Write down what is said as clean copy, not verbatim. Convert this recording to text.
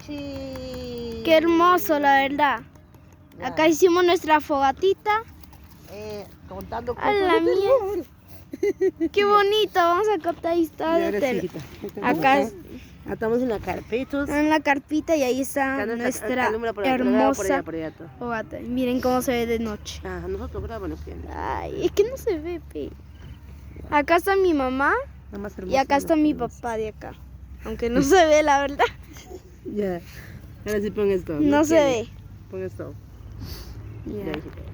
Sí. Qué hermoso, la verdad. Ya. Acá hicimos nuestra fogatita. Contando A la mía. Qué bonito. Vamos a contar historias. Acá estamos en la carpeta. en la carpita y ahí está nuestra hermosa fogata. Y miren cómo se ve de noche. Nosotros grabamos. Ay, es que no se ve, pe. Acá está mi mamá y acá está mi papá de acá. Aunque no se ve, la verdad. Ya. Ahora sí pon esto. No se ve. Pon esto. Ya. Ya, hijita.